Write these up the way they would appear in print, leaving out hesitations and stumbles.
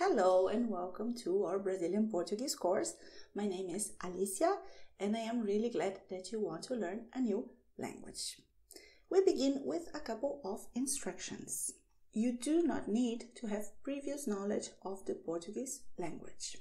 Hello and welcome to our Brazilian Portuguese course. My name is Alicia and I am really glad that you want to learn a new language. We begin with a couple of instructions. You do not need to have previous knowledge of the Portuguese language.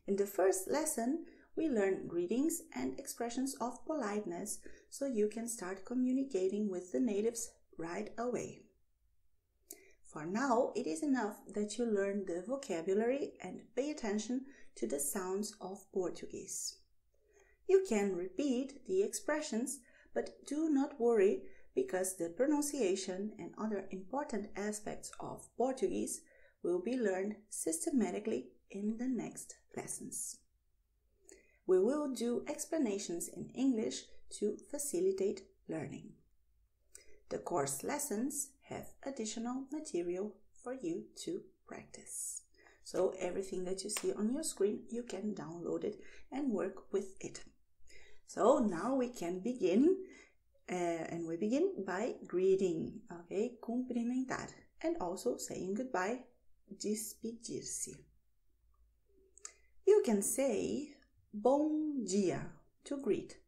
In the first lesson, we learn greetings and expressions of politeness so you can start communicating with the natives right away. For now, it is enough that you learn the vocabulary and pay attention to the sounds of Portuguese. You can repeat the expressions, but do not worry because the pronunciation and other important aspects of Portuguese will be learned systematically in the next lessons. We will do explanations in English to facilitate learning. The course lessons have additional material for you to practice. So everything that you see on your screen, you can download it and work with it. So now we can begin, and we begin by greeting, okay? Cumprimentar, and also saying goodbye, despedir-se. You can say bom dia to greet.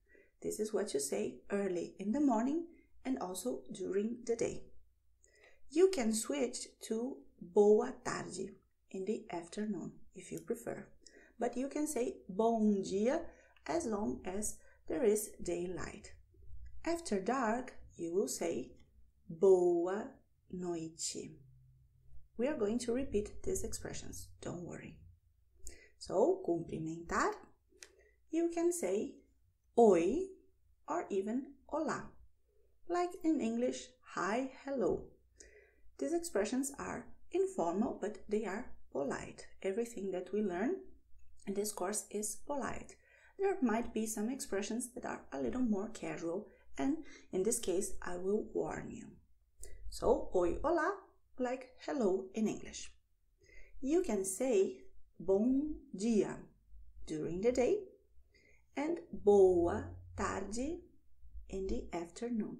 This is what you say early in the morning and also during the day. You can switch to boa tarde in the afternoon if you prefer, but you can say bom dia as long as there is daylight. After dark, you will say boa noite. We are going to repeat these expressions, don't worry. So, cumprimentar, you can say oi or even olá. Like in English, hi, hello. These expressions are informal, but they are polite. Everything that we learn in this course is polite. There might be some expressions that are a little more casual, and in this case, I will warn you. So, oi, olá, like hello in English. You can say bom dia during the day and boa tarde in the afternoon.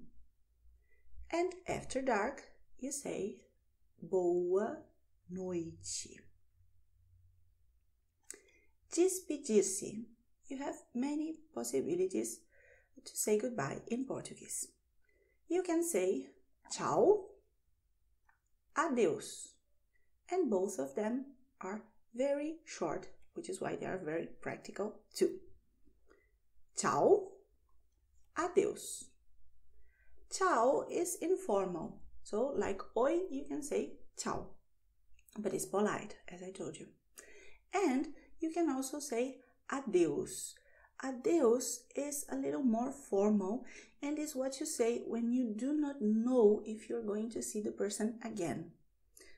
And after dark, you say boa noite. Despedir-se. You have many possibilities to say goodbye in Portuguese. You can say tchau, adeus, and both of them are very short, which is why they are very practical too. Tchau, adeus. Tchau is informal, so like oi, you can say tchau, but it's polite, as I told you. And you can also say adeus. Adeus is a little more formal and is what you say when you do not know if you're going to see the person again.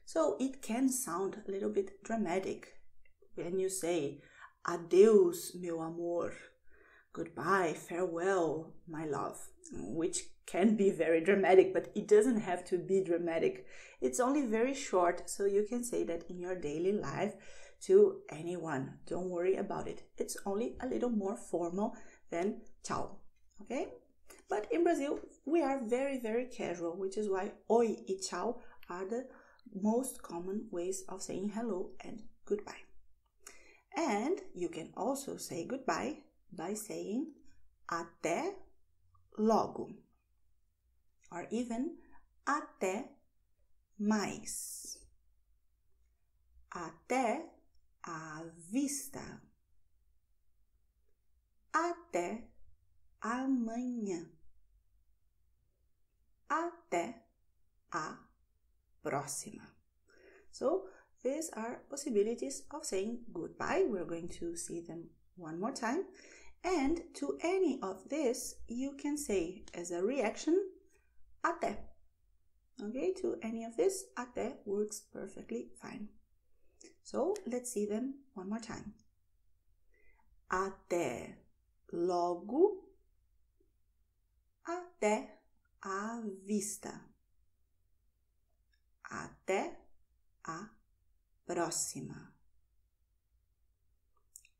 So it can sound a little bit dramatic when you say adeus, meu amor. Goodbye, farewell, my love, which can be very dramatic, but it doesn't have to be dramatic. It's only very short, so you can say that in your daily life to anyone. Don't worry about it. It's only a little more formal than tchau, okay? But in Brazil, we are very, very casual, which is why oi e tchau are the most common ways of saying hello and goodbye. And you can also say goodbye by saying até logo, or even até mais, até a vista, até amanhã, até a próxima. So these are possibilities of saying goodbye. We're going to see them one more time. And to any of this, you can say as a reaction, até. Okay, to any of this, até works perfectly fine. So let's see them one more time. Até logo, até a vista, até a próxima,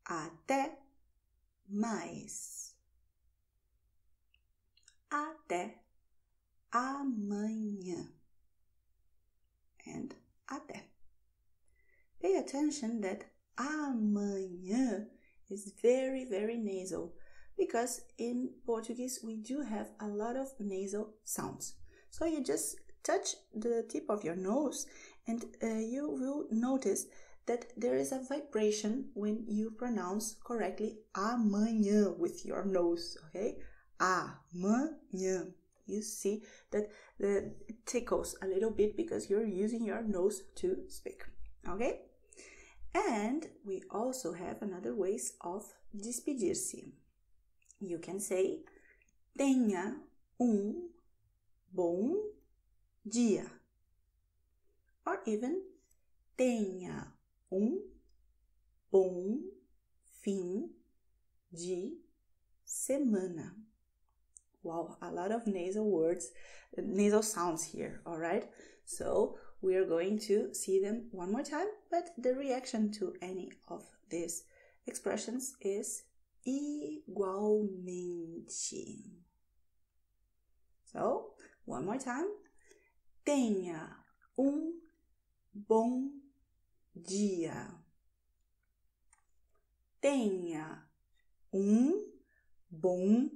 até mais, até amanhã, and até. attention that amanhã is very, very nasal, because in Portuguese we do have a lot of nasal sounds. So you just touch the tip of your nose and you will notice that there is a vibration when you pronounce correctly amanhã with your nose, okay? Amanhã. You see that it tickles a little bit because you're using your nose to speak, okay? And we also have another ways of despedir-se. You can say, tenha bom dia. Or even, tenha bom fim de semana. Wow, a lot of nasal sounds here, all right? So we are going to see them one more time, but the reaction to any of these expressions is igualmente. So, one more time. Tenha bom dia. Tenha bom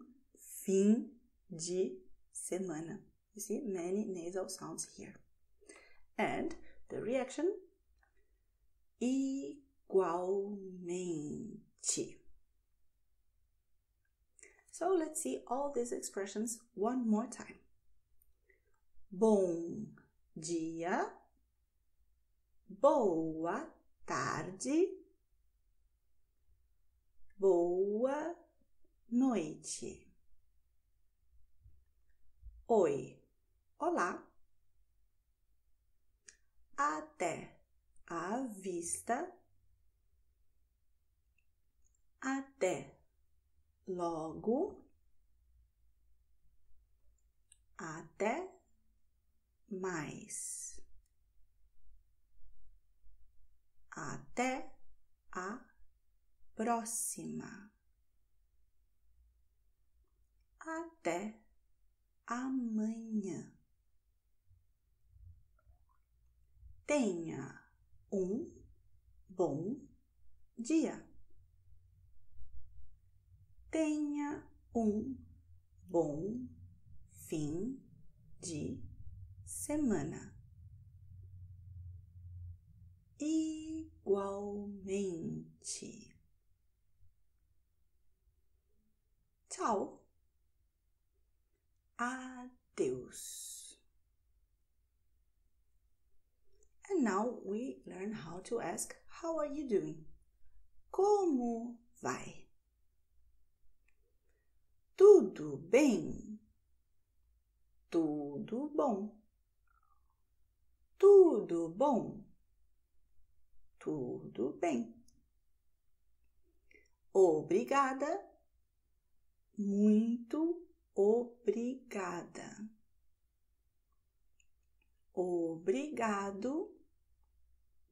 fim de semana. You see many nasal sounds here. And the reaction, igualmente. So let's see all these expressions one more time. Bom dia, boa tarde, boa noite. Oi, olá. Até a vista. Até logo. Até mais. Até a próxima. Até amanhã. Tenha bom dia. Tenha bom fim de semana. Igualmente. Tchau. Adeus. And now we learn how to ask, how are you doing? Como vai? Tudo bem? Tudo bom? Tudo bom? Tudo bem. Obrigada. Muito obrigada. Obrigado.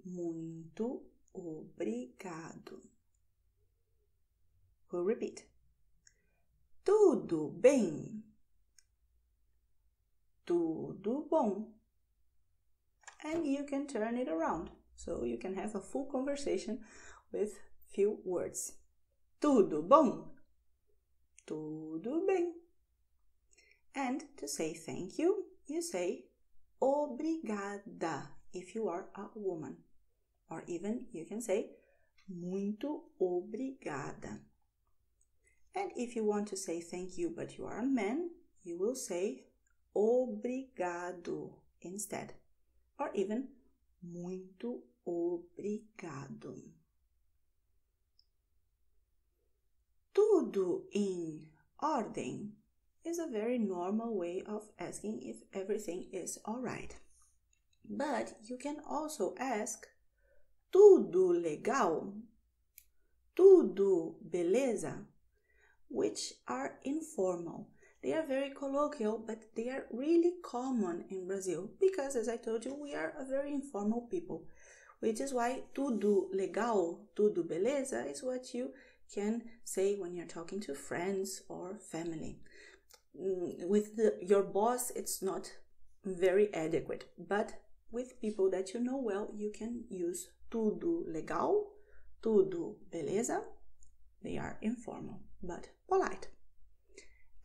Muito obrigado. We'll repeat. Tudo bem? Tudo bom? And you can turn it around, so you can have a full conversation with few words. Tudo bom? Tudo bem. And to say thank you, you say obrigada if you are a woman. Or even you can say muito obrigada. And if you want to say thank you but you are a man, you will say obrigado instead. Or even muito obrigado. Tudo em ordem is a very normal way of asking if everything is alright. But you can also ask tudo legal, tudo beleza, which are informal. They are very colloquial, but they are really common in Brazil because, as I told you, we are a very informal people, which is why tudo legal, tudo beleza is what you can say when you're talking to friends or family. With your boss, it's not very adequate, but with people that you know well, you can use tudo legal, tudo beleza. They are informal but polite.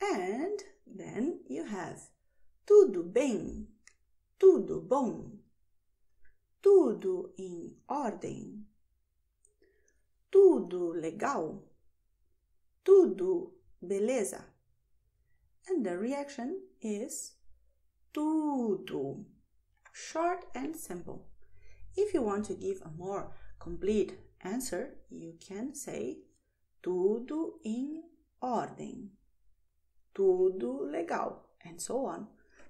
And then you have tudo bem, tudo bom, tudo em ordem, tudo legal, tudo beleza. And the reaction is tudo. Short and simple. If you want to give a more complete answer, you can say tudo em ordem, tudo legal, and so on.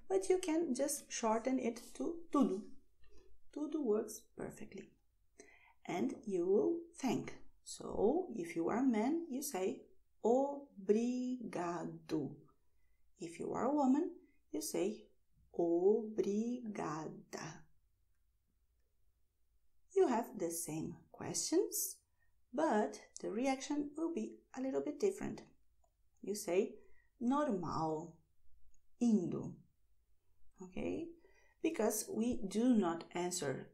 But you can just shorten it to tudo. Tudo works perfectly. And you will thank. So, if you are a man, you say obrigado. If you are a woman, you say obrigada. You have the same questions, but the reaction will be a little bit different. You say normal, indo. Okay? Because we do not answer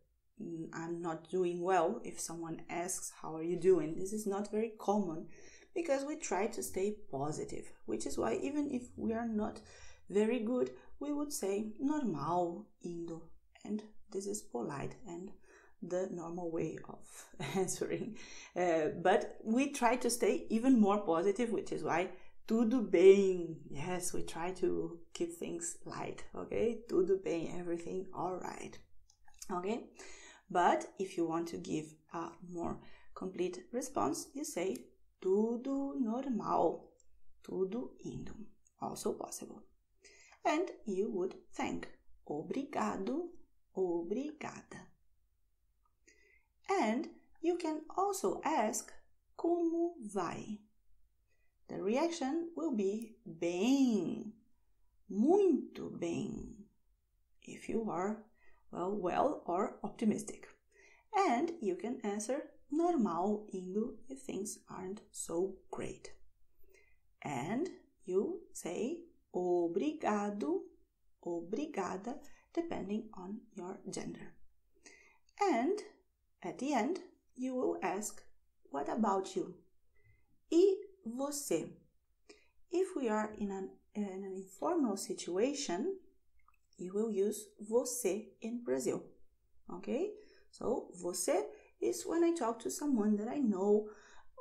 I'm not doing well if someone asks how are you doing. This is not very common because we try to stay positive, which is why even if we are not very good, we would say normal, indo, and this is polite and the normal way of answering. But we try to stay even more positive, which is why tudo bem. Yes, we try to keep things light, okay? Tudo bem, everything all right, okay? But if you want to give a more complete response, you say tudo normal, tudo indo, also possible. And you would thank obrigado, obrigada. And you can also ask como vai. The reaction will be bem, muito bem, if you are well or optimistic. And you can answer normal, indo, if things aren't so great. And you say obrigado, obrigada, depending on your gender. And at the end, you will ask, what about you? E você? If we are in an informal situation, you will use você in Brazil, okay? So, você is when I talk to someone that I know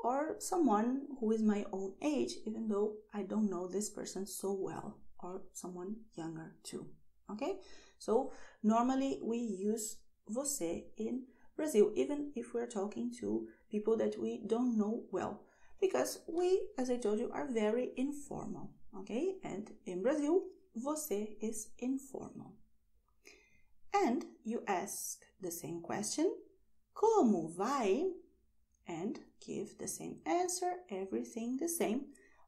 or someone who is my own age, even though I don't know this person so well, or someone younger too, okay? So, normally we use você in Brazil, even if we're talking to people that we don't know well, because we, as I told you, are very informal, okay? And in Brazil, você is informal. And you ask the same question, como vai? And give the same answer, everything the same.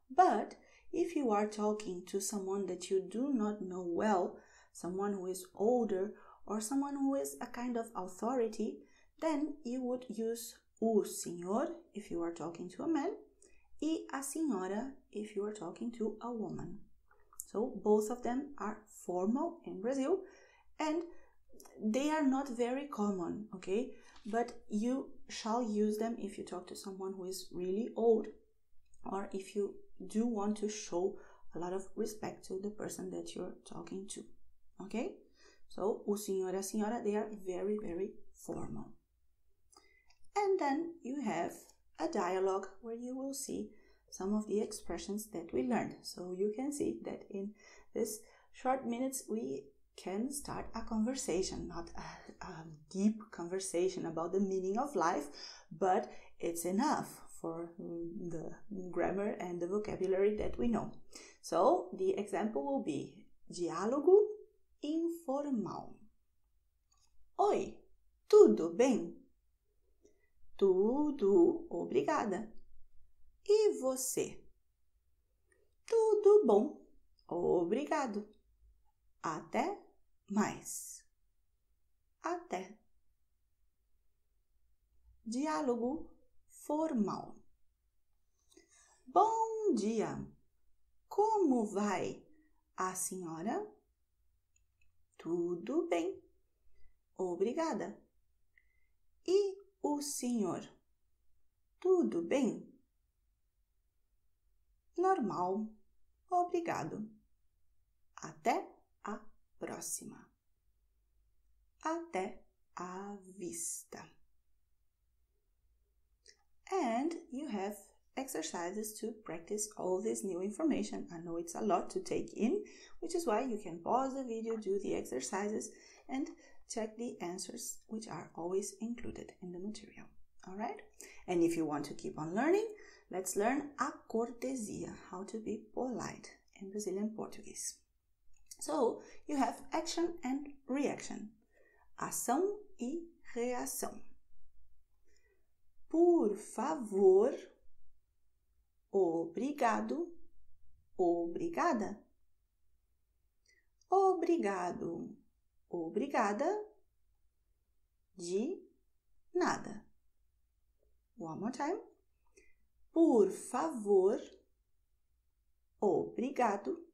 But if you are talking to someone that you do not know well, someone who is older or someone who is a kind of authority, then you would use o senhor if you are talking to a man, e a senhora if you are talking to a woman. So both of them are formal in Brazil and they are not very common, okay? But you shall use them if you talk to someone who is really old or if you do want to show a lot of respect to the person that you're talking to, okay? So, o senhor e a senhora, they are very, very formal. And then you have a dialogue where you will see some of the expressions that we learned. So you can see that in this short minutes we can start a conversation, not a deep conversation about the meaning of life, but it's enough for the grammar and the vocabulary that we know. So the example will be diálogo informal. Oi, tudo bem? Tudo, obrigada. E você? Tudo bom, obrigado. Até mais. Até. Diálogo formal. Bom dia. Como vai a senhora? Tudo bem. obrigada. E o senhor? Tudo bem? Normal, obrigado. Até a próxima. Até a vista. And you have exercises to practice all this new information. I know it's a lot to take in, which is why you can pause the video, do the exercises, and check the answers, which are always included in the material. All right? And if you want to keep on learning, let's learn a cortesia, how to be polite in Brazilian Portuguese. So, you have action and reaction. Ação e reação. Por favor, obrigado, obrigada. Obrigado, obrigada, de nada. One more time. Por favor, obrigado,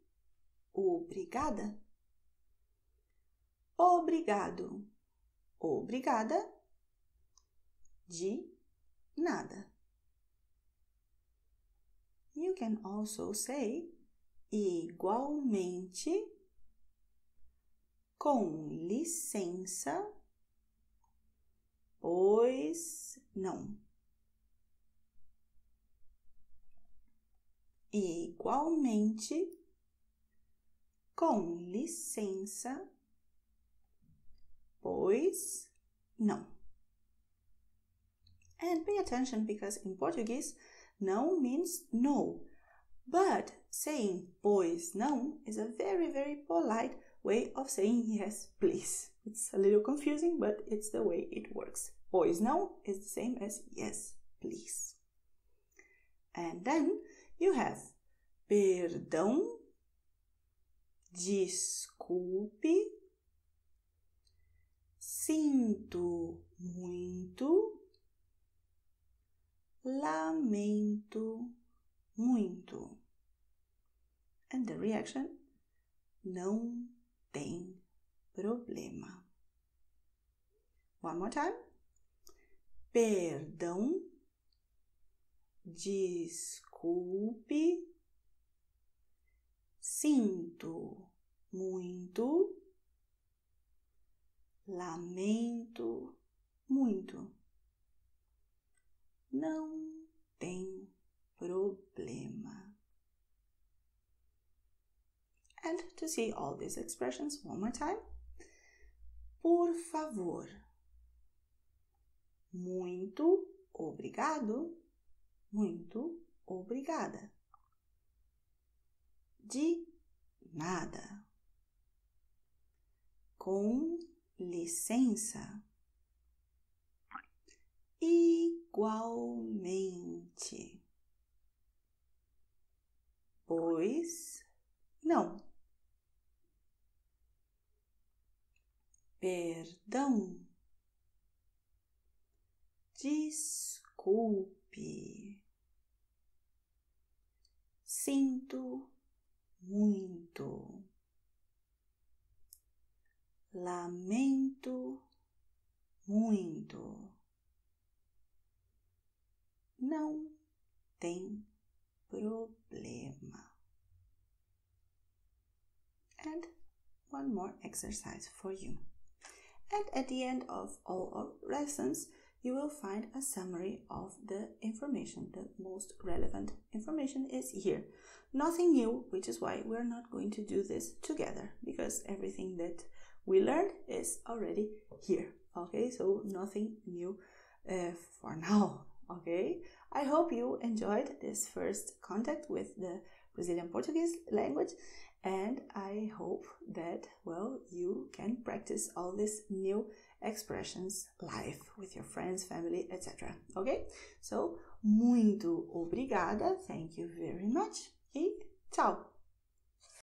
obrigada. Obrigado, obrigada, de nada. You can also say igualmente, com licença, pois não. Igualmente, com licença, pois não. And pay attention because in Portuguese, não means no. But saying pois não is a very, very polite way of saying yes, please. It's a little confusing, but it's the way it works. Pois não is the same as yes, please. And then you have perdão, desculpe, sinto muito, lamento muito. And the reaction, não tem problema. One more time. Perdão, desculpe, sinto muito, lamento muito. Não tem problema. And to see all these expressions one more time. Por favor. Muito obrigado. Muito obrigada. De nada. Com licença. Igualmente. Pois não. Perdão. Desculpe. Sinto muito. Lamento muito. Não tem problema. And one more exercise for you. And at the end of all our lessons, you will find a summary of the information. The most relevant information is here. Nothing new, which is why we're not going to do this together, because everything that we learned is already here. Okay, so nothing new for now. Okay, I hope you enjoyed this first contact with the Brazilian Portuguese language, and I hope that, well, you can practice all these new expressions live with your friends, family, etc. Okay? So, muito obrigada, thank you very much, e tchau!